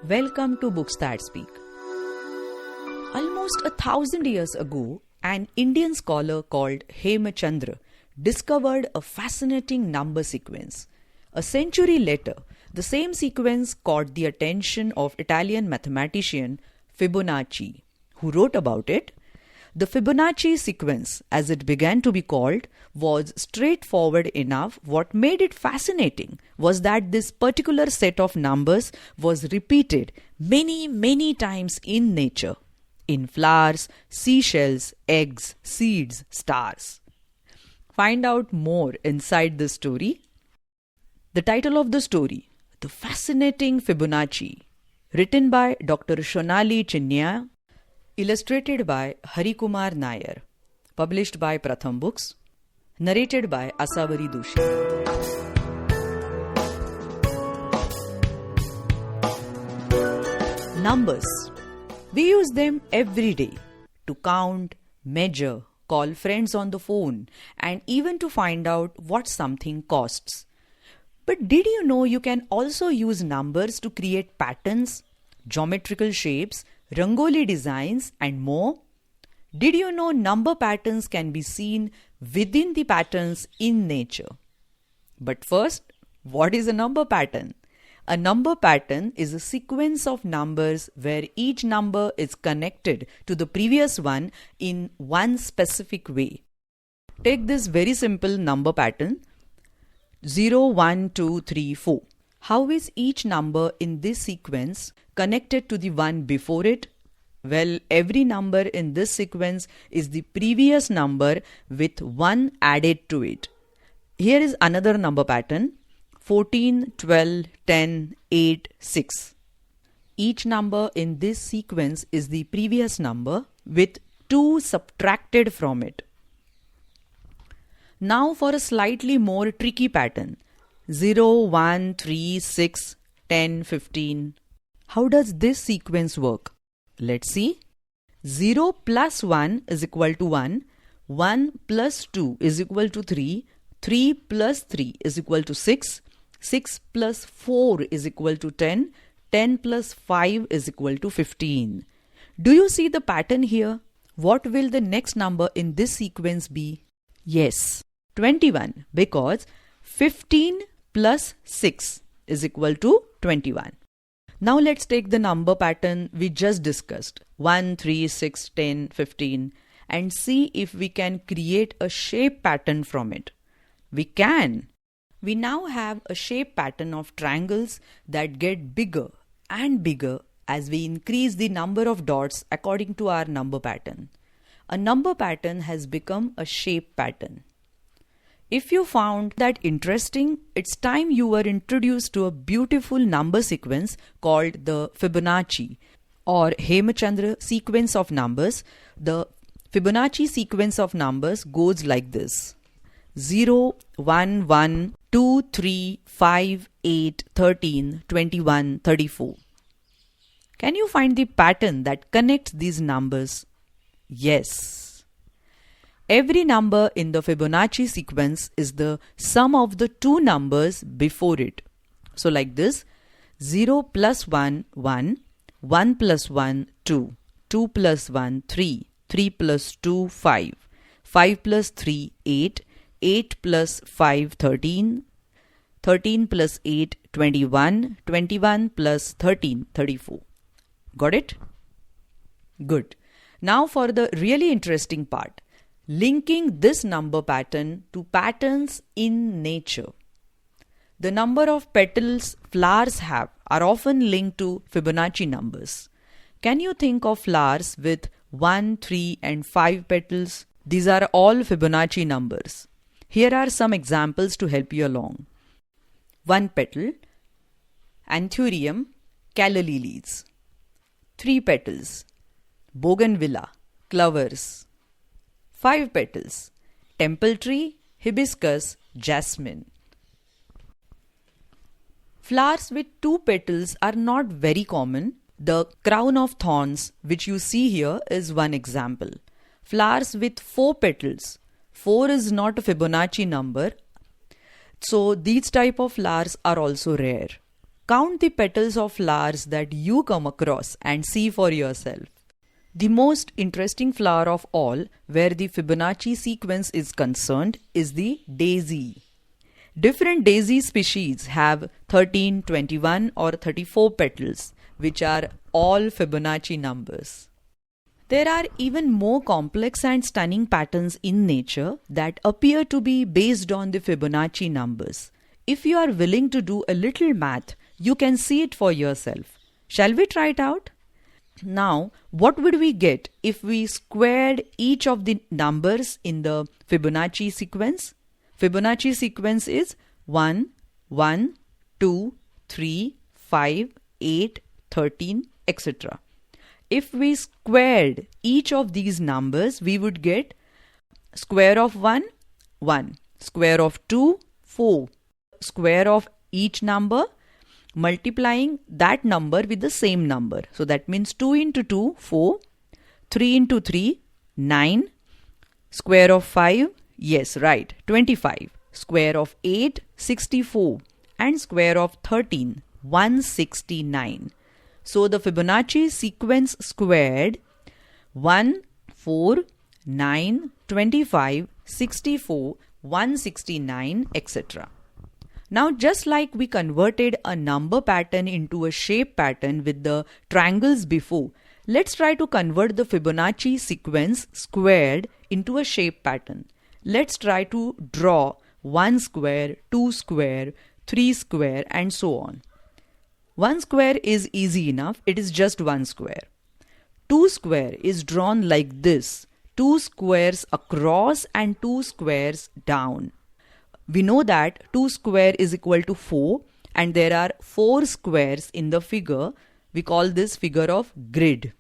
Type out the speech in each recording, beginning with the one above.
Welcome to Books That Speak. Almost 1,000 years ago, an Indian scholar called Hemachandra discovered a fascinating number sequence. A century later, the same sequence caught the attention of Italian mathematician Fibonacci, who wrote about it. The Fibonacci sequence, as it began to be called, was straightforward enough. What made it fascinating was that this particular set of numbers was repeated many times in nature, in flowers, seashells, eggs, seeds, stars. Find out more inside this story. The title of the story, The Fascinating Fibonacci, written by Dr. Shonali Chinnaya, illustrated by Harikumar Nair, published by Pratham Books, narrated by Asawari Doshi. Numbers. We use them every day to count, measure, call friends on the phone, and even to find out what something costs. But did you know you can also use numbers to create patterns, geometrical shapes, Rangoli designs, and more? Did you know number patterns can be seen within the patterns in nature? But first, what is a number pattern? A number pattern is a sequence of numbers where each number is connected to the previous one in one specific way. Take this very simple number pattern 0, 1, 2, 3, 4. How is each number in this sequence connected to the one before it? Well, every number in this sequence is the previous number with 1 added to it. Here is another number pattern 14, 12, 10, 8, 6. Each number in this sequence is the previous number with 2 subtracted from it. Now for a slightly more tricky pattern 0, 1, 3, 6, 10, 15. How does this sequence work? Let's see. 0 plus 1 is equal to 1. 1 plus 2 is equal to 3. 3 plus 3 is equal to 6. 6 plus 4 is equal to 10. 10 plus 5 is equal to 15. Do you see the pattern here? What will the next number in this sequence be? Yes, 21, because 15 plus 6 is equal to 21. Now let's take the number pattern we just discussed 1, 3, 6, 10, 15 and see if we can create a shape pattern from it. We can. We now have a shape pattern of triangles that get bigger and bigger as we increase the number of dots according to our number pattern. A number pattern has become a shape pattern. If you found that interesting, it's time you were introduced to a beautiful number sequence called the Fibonacci or Hemachandra sequence of numbers. The Fibonacci sequence of numbers goes like this 0, 1, 1, 2, 3, 5, 8, 13, 21, 34. Can you find the pattern that connects these numbers? Yes. Every number in the Fibonacci sequence is the sum of the two numbers before it. So like this 0 plus 1, 1, 1 plus 1, 2, 2 plus 1, 3, 3 plus 2, 5, 5 plus 3, 8, 8 plus 5, 13, 13 plus 8, 21, 21 plus 13, 34. Got it? Good. Now for the really interesting part. Linking this number pattern to patterns in nature. The number of petals flowers have are often linked to Fibonacci numbers. Can you think of flowers with 1, 3 and 5 petals? These are all Fibonacci numbers. Here are some examples to help you along. 1 petal, Anthurium, calla lilies. 3 petals, Bougainvillea, clovers. 5 petals, temple tree, hibiscus, jasmine. Flowers with 2 petals are not very common. The crown of thorns, which you see here, is one example. Flowers with 4 petals. 4 is not a Fibonacci number. So these type of flowers are also rare. Count the petals of flowers that you come across and see for yourself. The most interesting flower of all, where the Fibonacci sequence is concerned, is the daisy. Different daisy species have 13, 21 or 34 petals, which are all Fibonacci numbers. There are even more complex and stunning patterns in nature that appear to be based on the Fibonacci numbers. If you are willing to do a little math, you can see it for yourself. Shall we try it out? Now, what would we get if we squared each of the numbers in the Fibonacci sequence? Fibonacci sequence is 1, 1, 2, 3, 5, 8, 13, etc. If we squared each of these numbers, we would get square of 1, 1, square of 2, 4, square of each number, multiplying that number with the same number. So that means 2 into 2, 4, 3 into 3, 9, square of 5, yes, right, 25, square of 8, 64, and square of 13, 169. So the Fibonacci sequence squared 1, 4, 9, 25, 64, 169, etc. Now, just like we converted a number pattern into a shape pattern with the triangles before, let's try to convert the Fibonacci sequence squared into a shape pattern. Let's try to draw 1 square, 2 square, 3 square, and so on. 1 square is easy enough, it is just 1 square. 2 square is drawn like this, 2 squares across and 2 squares down. We know that 2 square is equal to 4 and there are 4 squares in the figure. We call this figure of grid.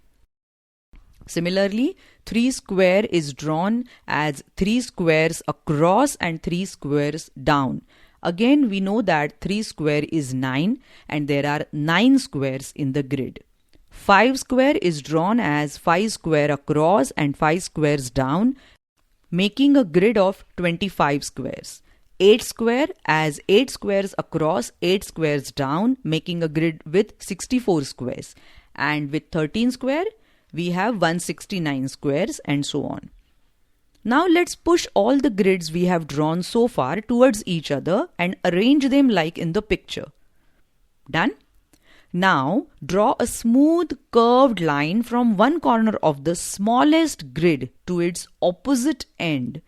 Similarly, 3 square is drawn as 3 squares across and 3 squares down. Again, we know that 3 square is 9 and there are 9 squares in the grid. 5 square is drawn as 5 square across and 5 squares down, making a grid of 25 squares. 8 square as 8 squares across, 8 squares down, making a grid with 64 squares. And with 13 square, we have 169 squares and so on. Now let's push all the grids we have drawn so far towards each other and arrange them like in the picture. Done? Now draw a smooth curved line from one corner of the smallest grid to its opposite end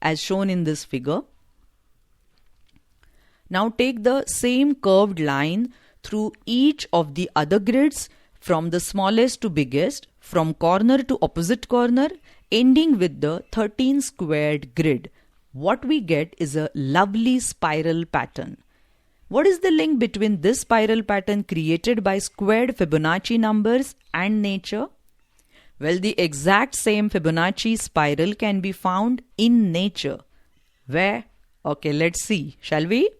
as shown in this figure. Now take the same curved line through each of the other grids from the smallest to biggest, from corner to opposite corner, ending with the 13 squared grid. What we get is a lovely spiral pattern. What is the link between this spiral pattern created by squared Fibonacci numbers and nature? Well, the exact same Fibonacci spiral can be found in nature. Where? Okay, let's see, shall we?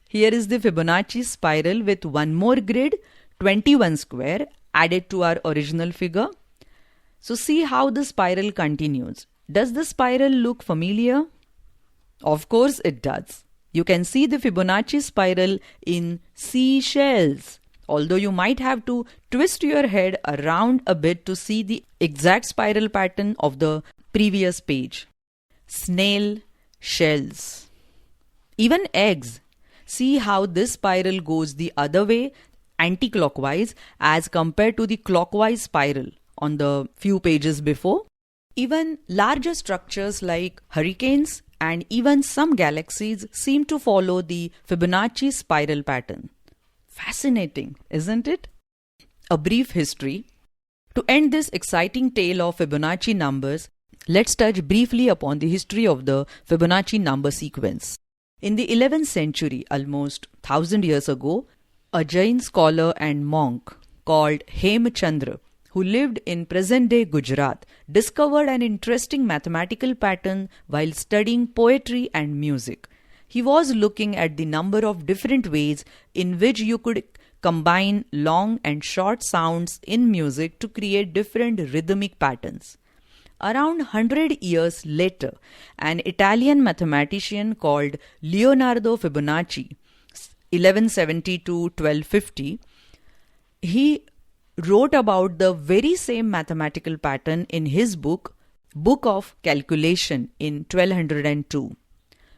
Here is the Fibonacci spiral with one more grid, 21 square, added to our original figure. So see how the spiral continues. Does the spiral look familiar? Of course it does. You can see the Fibonacci spiral in seashells, although you might have to twist your head around a bit to see the exact spiral pattern of the previous page. Snail shells. Even eggs. See how this spiral goes the other way, anti-clockwise, as compared to the clockwise spiral on the few pages before. Even larger structures like hurricanes and even some galaxies seem to follow the Fibonacci spiral pattern. Fascinating, isn't it? A brief history. To end this exciting tale of Fibonacci numbers, let's touch briefly upon the history of the Fibonacci number sequence. In the 11th century, almost 1000 years ago, a Jain scholar and monk called Hemchandra, who lived in present-day Gujarat, discovered an interesting mathematical pattern while studying poetry and music. He was looking at the number of different ways in which you could combine long and short sounds in music to create different rhythmic patterns. Around 100 years later, an Italian mathematician called Leonardo Fibonacci 1170 to 1250, he wrote about the very same mathematical pattern in his book of Calculation in 1202.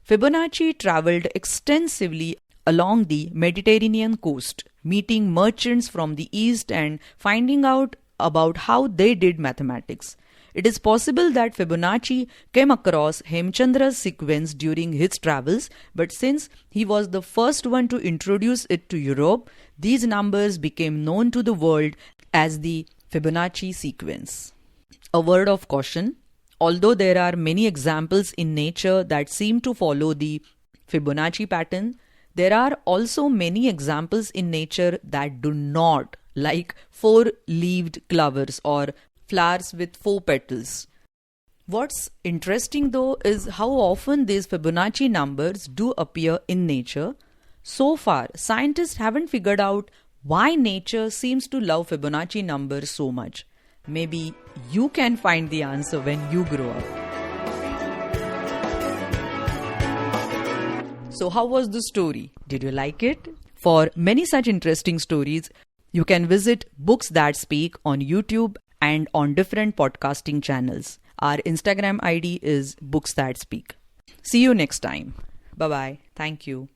Fibonacci traveled extensively along the Mediterranean coast, meeting merchants from the east and finding out about how they did mathematics. It is possible that Fibonacci came across Hemchandra's sequence during his travels, but since he was the first one to introduce it to Europe, these numbers became known to the world as the Fibonacci sequence. A word of caution: although there are many examples in nature that seem to follow the Fibonacci pattern, there are also many examples in nature that do not, like four-leaved clovers or flowers with four petals. What's interesting though is how often these Fibonacci numbers do appear in nature. So far, scientists haven't figured out why nature seems to love Fibonacci numbers so much. Maybe you can find the answer when you grow up. So how was the story? Did you like it? For many such interesting stories, you can visit Books That Speak on YouTube and on different podcasting channels. Our Instagram ID is Books That Speak. See you next time. Bye-bye. Thank you.